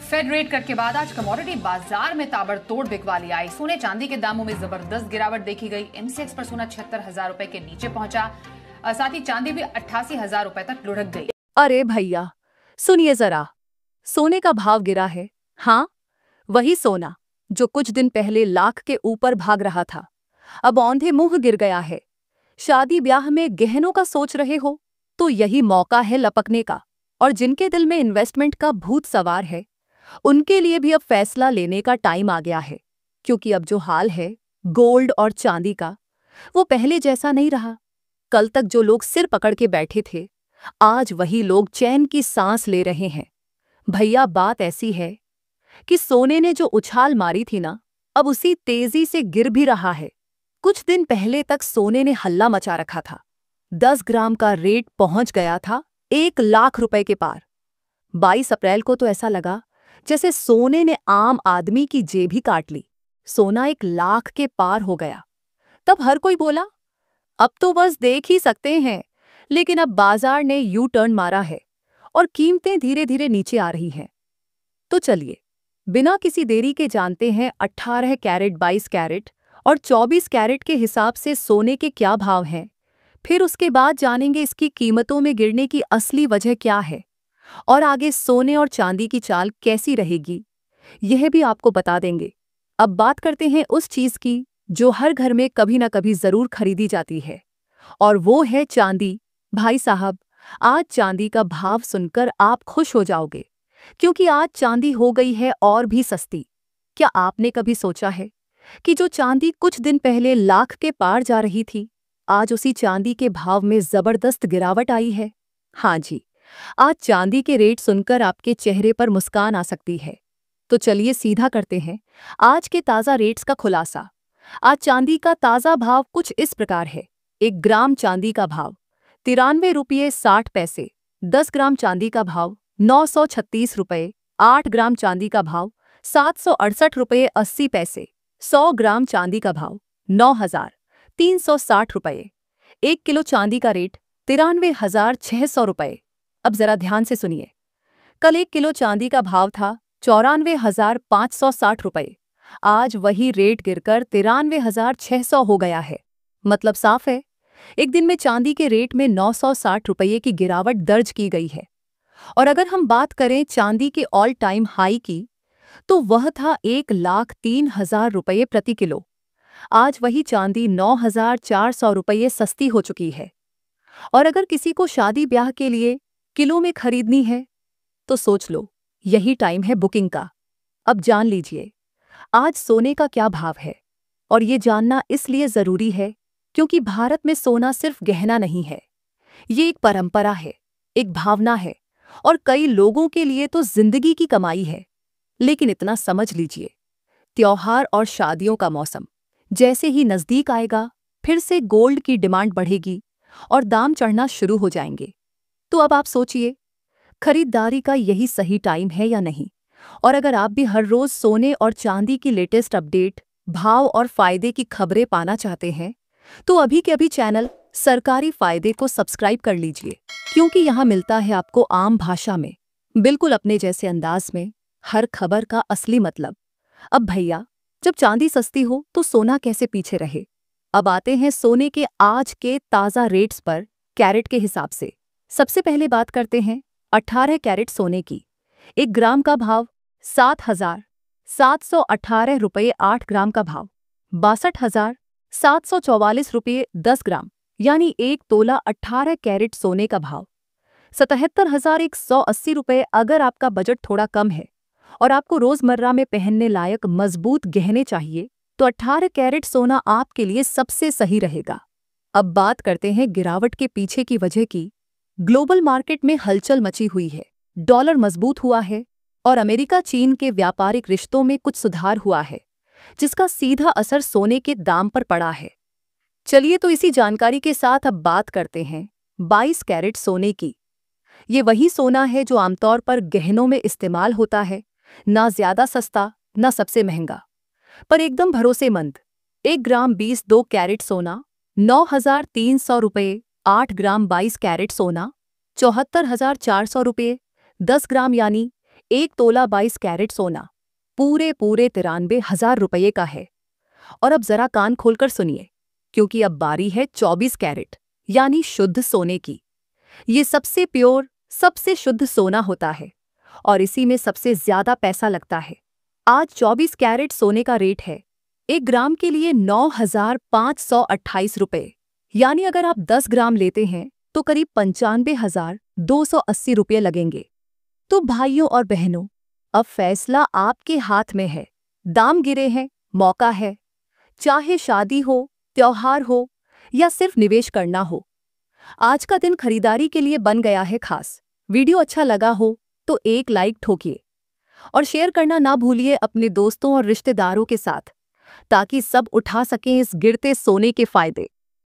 Fed rate cut के बाद आज कमोडिटी बाजार में ताबड़तोड़ बिकवाली आई। सोने चांदी के दामों में जबरदस्त गिरावट देखी गई। एमसीएक्स पर सोना 76,000 रुपए के नीचे पहुंचा। साथ ही चांदी भी 88,000 रुपए तक लुढ़क गई। अरे भैया सुनिए जरा, सोने का भाव गिरा है। हाँ, वही सोना जो कुछ दिन पहले लाख के ऊपर भाग रहा था, अब औंधे मुंह गिर गया है। शादी ब्याह में गहनों का सोच रहे हो तो यही मौका है लपकने का। और जिनके दिल में इन्वेस्टमेंट का भूत सवार है, उनके लिए भी अब फैसला लेने का टाइम आ गया है। क्योंकि अब जो हाल है गोल्ड और चांदी का, वो पहले जैसा नहीं रहा। कल तक जो लोग सिर पकड़ के बैठे थे, आज वही लोग चैन की सांस ले रहे हैं। भैया बात ऐसी है कि सोने ने जो उछाल मारी थी ना, अब उसी तेजी से गिर भी रहा है। कुछ दिन पहले तक सोने ने हल्ला मचा रखा था। 10 ग्राम का रेट पहुंच गया था 1 लाख रुपए के पार। 22 अप्रैल को तो ऐसा लगा जैसे सोने ने आम आदमी की जेब ही काट ली। सोना 1 लाख के पार हो गया। तब हर कोई बोला अब तो बस देख ही सकते हैं, लेकिन अब बाजार ने यू टर्न मारा है और कीमतें धीरे धीरे नीचे आ रही हैं। तो चलिए बिना किसी देरी के जानते हैं 18 कैरेट, 22 कैरेट और 24 कैरेट के हिसाब से सोने के क्या भाव हैं। फिर उसके बाद जानेंगे इसकी कीमतों में गिरने की असली वजह क्या है और आगे सोने और चांदी की चाल कैसी रहेगी, यह भी आपको बता देंगे। अब बात करते हैं उस चीज की जो हर घर में कभी ना कभी जरूर खरीदी जाती है, और वो है चांदी। भाई साहब, आज चांदी का भाव सुनकर आप खुश हो जाओगे, क्योंकि आज चांदी हो गई है और भी सस्ती। क्या आपने कभी सोचा है कि जो चांदी कुछ दिन पहले लाख के पार जा रही थी, आज उसी चांदी के भाव में जबरदस्त गिरावट आई है। हाँ जी, आज चांदी के रेट सुनकर आपके चेहरे पर मुस्कान आ सकती है। तो चलिए सीधा करते हैं आज के ताज़ा रेट्स का खुलासा। आज चांदी का ताज़ा भाव कुछ इस प्रकार है। 1 ग्राम चांदी का भाव 93 रुपये 60 पैसे। 10 ग्राम चांदी का भाव 936 रुपये। 8 ग्राम चांदी का भाव 768 रुपये 80 पैसे। 100 ग्राम चांदी का भाव 9,360 रुपये। 1 किलो चांदी का रेट 93,600 रुपये। अब जरा ध्यान से सुनिए, कल 1 किलो चांदी का भाव था 94,560 रुपये। आज वही रेट गिरकर 93,600 हो गया है। मतलब साफ है, एक दिन में चांदी के रेट में 960 रुपये की गिरावट दर्ज की गई है। और अगर हम बात करें चांदी के ऑल टाइम हाई की, तो वह था 1,03,000 रुपये प्रति किलो। आज वही चांदी 9,400 रुपये सस्ती हो चुकी है। और अगर किसी को शादी ब्याह के लिए किलो में खरीदनी है, तो सोच लो यही टाइम है बुकिंग का। अब जान लीजिए आज सोने का क्या भाव है। और ये जानना इसलिए जरूरी है क्योंकि भारत में सोना सिर्फ गहना नहीं है, ये एक परंपरा है, एक भावना है, और कई लोगों के लिए तो जिंदगी की कमाई है। लेकिन इतना समझ लीजिए, त्योहार और शादियों का मौसम जैसे ही नजदीक आएगा, फिर से गोल्ड की डिमांड बढ़ेगी और दाम चढ़ना शुरू हो जाएंगे। तो अब आप सोचिए, खरीदारी का यही सही टाइम है या नहीं। और अगर आप भी हर रोज सोने और चांदी की लेटेस्ट अपडेट, भाव और फायदे की खबरें पाना चाहते हैं, तो अभी के अभी चैनल सरकारी फायदे को सब्सक्राइब कर लीजिए, क्योंकि यहाँ मिलता है आपको आम भाषा में, बिल्कुल अपने जैसे अंदाज में, हर खबर का असली मतलब। अब भैया, जब चांदी सस्ती हो तो सोना कैसे पीछे रहे। अब आते हैं सोने के आज के ताज़ा रेट्स पर कैरेट के हिसाब से। सबसे पहले बात करते हैं 18 कैरेट सोने की। 1 ग्राम का भाव 7,718 रुपये। 8 ग्राम का भाव 62,744 रुपये 10 ग्राम, यानी 1 तोला 18 कैरेट सोने का भाव 77,180 रुपये। अगर आपका बजट थोड़ा कम है और आपको रोजमर्रा में पहनने लायक मजबूत गहने चाहिए, तो 18 कैरेट सोना आपके लिए सबसे सही रहेगा। अब बात करते हैं गिरावट के पीछे की वजह की। ग्लोबल मार्केट में हलचल मची हुई है, डॉलर मजबूत हुआ है और अमेरिका चीन के व्यापारिक रिश्तों में कुछ सुधार हुआ है, जिसका सीधा असर सोने के दाम पर पड़ा है। चलिए तो इसी जानकारी के साथ अब बात करते हैं 22 कैरेट सोने की। ये वही सोना है जो आमतौर पर गहनों में इस्तेमाल होता है, ना ज्यादा सस्ता ना सबसे महंगा, पर एकदम भरोसेमंद। 1 ग्राम 22 कैरेट सोना 9,300 रुपये। 8 ग्राम 22 कैरेट सोना 74,400 रुपये। 10 ग्राम यानी 1 तोला 22 कैरेट सोना पूरे 93,000 रुपये का है। और अब जरा कान खोलकर सुनिए, क्योंकि अब बारी है 24 कैरेट यानी शुद्ध सोने की। ये सबसे प्योर, सबसे शुद्ध सोना होता है और इसी में सबसे ज्यादा पैसा लगता है। आज 24 कैरेट सोने का रेट है 1 ग्राम के लिए 9,528 रुपये, यानी अगर आप 10 ग्राम लेते हैं तो करीब 95,280 रुपये लगेंगे। तो भाइयों और बहनों, अब फैसला आपके हाथ में है। दाम गिरे हैं, मौका है। चाहे शादी हो, त्योहार हो या सिर्फ निवेश करना हो, आज का दिन खरीदारी के लिए बन गया है खास। वीडियो अच्छा लगा हो तो एक लाइक ठोकिए और शेयर करना ना भूलिए अपने दोस्तों और रिश्तेदारों के साथ, ताकि सब उठा सकें इस गिरते सोने के फायदे।